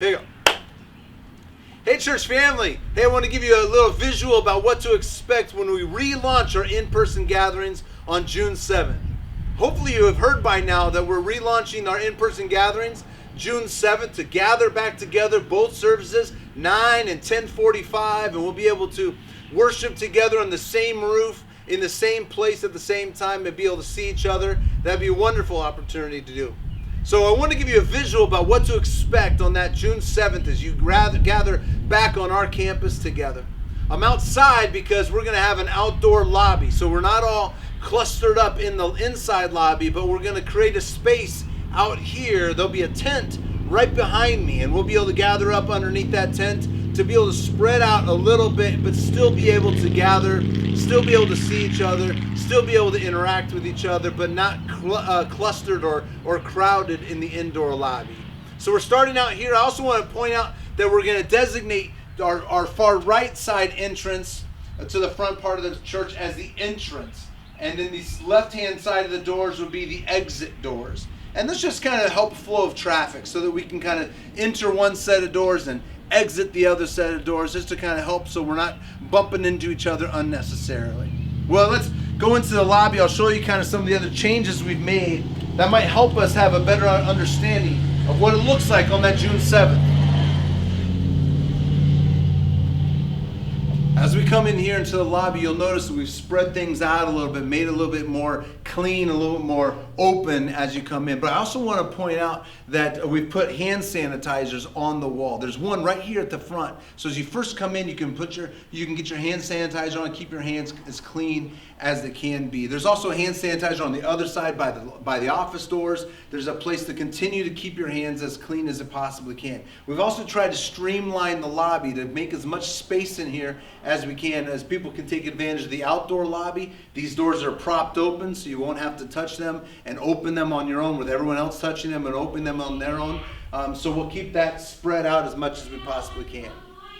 Here you go. Hey, church family. Hey, I want to give you a little visual about what to expect when we relaunch our in-person gatherings on June 7th. Hopefully you have heard by now that we're relaunching our in-person gatherings June 7th to gather back together, both services, 9 and 10:45, and we'll be able to worship together on the same roof, in the same place at the same time, and be able to see each other. That'd be a wonderful opportunity to do. So I want to give you a visual about what to expect on that June 7th as you gather back on our campus together. I'm outside because we're going to have an outdoor lobby. So we're not all clustered up in the inside lobby, but we're going to create a space out here. There'll be a tent right behind me, and we'll be able to gather up underneath that tent to be able to spread out a little bit, but still be able to gather, still be able to see each other, still be able to interact with each other, but not clustered or crowded in the indoor lobby. So we're starting out here. I also want to point out that we're going to designate our far right side entrance to the front part of the church as the entrance. And then the left-hand side of the doors will be the exit doors. And this just kind of help flow of traffic so that we can kind of enter one set of doors and exit the other set of doors, just to kind of help so we're not bumping into each other unnecessarily. Well, let's go into the lobby. I'll show you kind of some of the other changes we've made that might help us have a better understanding of what it looks like on that June 7th. As we come in here into the lobby, you'll notice that we've spread things out a little bit, made it a little bit more clean, a little bit more open as you come in. But I also want to point out that we've put hand sanitizers on the wall. There's one right here at the front. So as you first come in, you can get your hand sanitizer on, keep your hands as clean as they can be. There's also hand sanitizer on the other side by the office doors. There's a place to continue to keep your hands as clean as it possibly can. We've also tried to streamline the lobby to make as much space in here as we can, as people can take advantage of the outdoor lobby. These doors are propped open, so you won't have to touch them and open them on your own with everyone else touching them and opening them on their own. So we'll keep that spread out as much as we possibly can.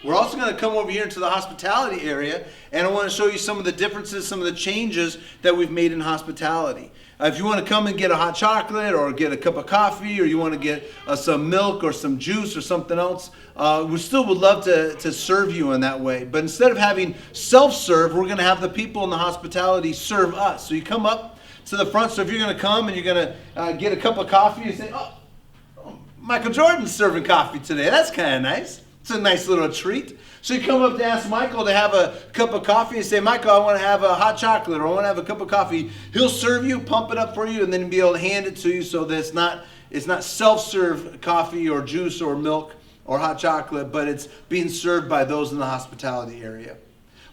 We're also going to come over here into the hospitality area, and I want to show you some of the differences, some of the changes that we've made in hospitality. If you want to come and get a hot chocolate or get a cup of coffee, or you want to get some milk or some juice or something else, we still would love to serve you in that way. But instead of having self-serve, we're going to have the people in the hospitality serve us. So you come up to the front. So if you're going to come and you're going to get a cup of coffee, you say, oh, Michael Jordan's serving coffee today. That's kind of nice. It's a nice little treat. So you come up to ask Michael to have a cup of coffee and say, Michael, I want to have a hot chocolate, or I want to have a cup of coffee. He'll serve you, pump it up for you, and then be able to hand it to you so that it's not self-serve coffee or juice or milk or hot chocolate, but it's being served by those in the hospitality area.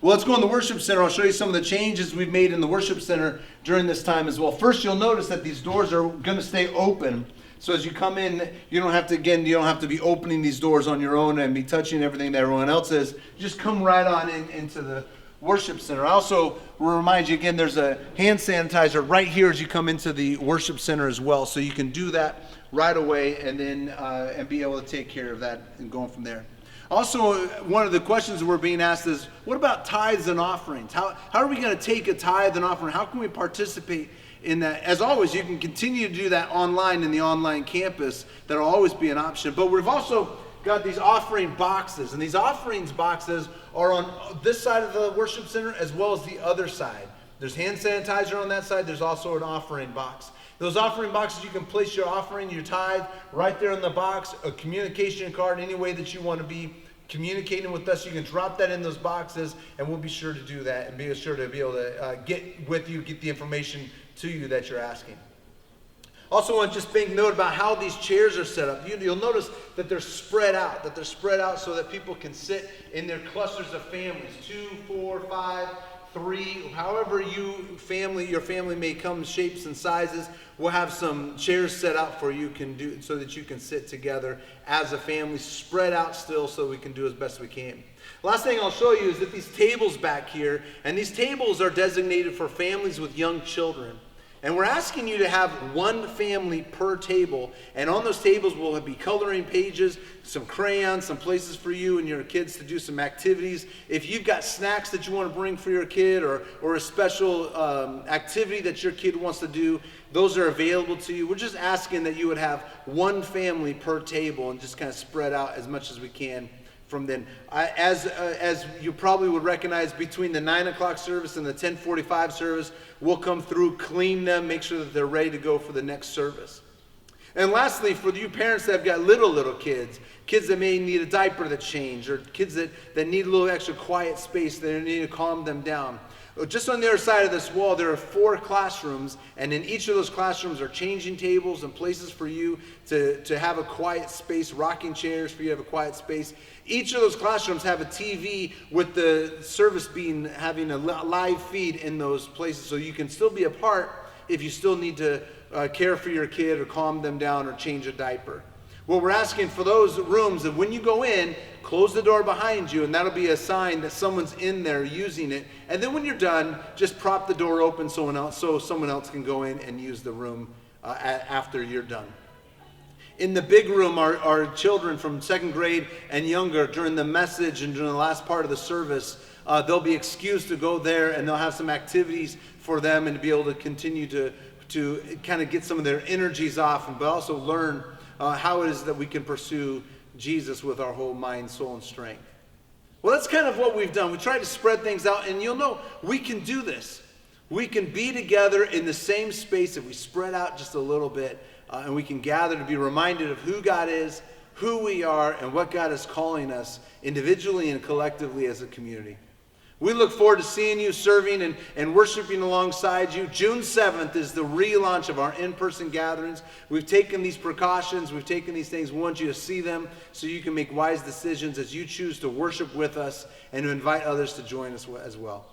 Well, let's go in the worship center. I'll show you some of the changes we've made in the worship center during this time as well. First, you'll notice that these doors are going to stay open. So as you come in, you don't have to be opening these doors on your own and be touching everything that everyone else is. You just come right on into the worship center. I also will remind you again, there's a hand sanitizer right here as you come into the worship center as well. So you can do that right away and then and be able to take care of that and going from there. Also, one of the questions we're being asked is, what about tithes and offerings? How are we going to take a tithe and offering? How can we participate in that? As always, you can continue to do that online in the online campus. That'll always be an option. But we've also got these offering boxes, and these offerings boxes are on this side of the worship center as well as the other side. There's hand sanitizer on that side. There's also an offering box. Those offering boxes, you can place your offering, your tithe, right there in the box, a communication card, any way that you want to be communicating with us. You can drop that in those boxes, and we'll be sure to do that and be sure to be able to get with you, get the information to you that you're asking. Also want to just make note about how these chairs are set up. You'll notice that they're spread out, so that people can sit in their clusters of families, 2, 4, 5, 3, however your family may come, shapes and sizes. We'll have some chairs set out for you so that you can sit together as a family, spread out still, so we can do as best we can. Last thing I'll show you is that these tables back here, and these tables are designated for families with young children. And we're asking you to have one family per table. And on those tables will be coloring pages, some crayons, some places for you and your kids to do some activities. If you've got snacks that you want to bring for your kid or a special activity that your kid wants to do, Those are available to you. We're just asking that you would have one family per table and just kind of spread out as much as we can from then. As you probably would recognize, between the 9 o'clock service and the 10:45 service, we'll come through, clean them, make sure that they're ready to go for the next service. And lastly, for you parents that have got little kids, kids that may need a diaper to change, or kids that need a little extra quiet space, that need to calm them down. Just on the other side of this wall, there are 4 classrooms, and in each of those classrooms are changing tables and places for you to have a quiet space, rocking chairs for you to have a quiet space. Each of those classrooms have a TV with the service having a live feed in those places, so you can still be a part if you still need to care for your kid or calm them down or change a diaper. Well, we're asking for those rooms that when you go in, close the door behind you, and that'll be a sign that someone's in there using it. And then when you're done, just prop the door open so someone else can go in and use the room after you're done. In the big room, our children from 2nd grade and younger, during the message and during the last part of the service, they'll be excused to go there, and they'll have some activities for them and to be able to continue to kind of get some of their energies off, but also learn how it is that we can pursue Jesus with our whole mind, soul, and strength. Well, that's kind of what we've done. We tried to spread things out, and you'll know we can do this. We can be together in the same space if we spread out just a little bit, and we can gather to be reminded of who God is, who we are, and what God is calling us individually and collectively as a community. We look forward to seeing you serving and worshiping alongside you. June 7th is the relaunch of our in-person gatherings. We've taken these precautions. We've taken these things. We want you to see them so you can make wise decisions as you choose to worship with us and to invite others to join us as well.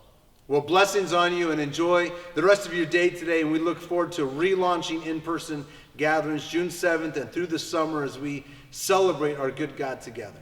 Well, blessings on you, and enjoy the rest of your day today. And we look forward to relaunching in-person gatherings June 7th and through the summer as we celebrate our good God together.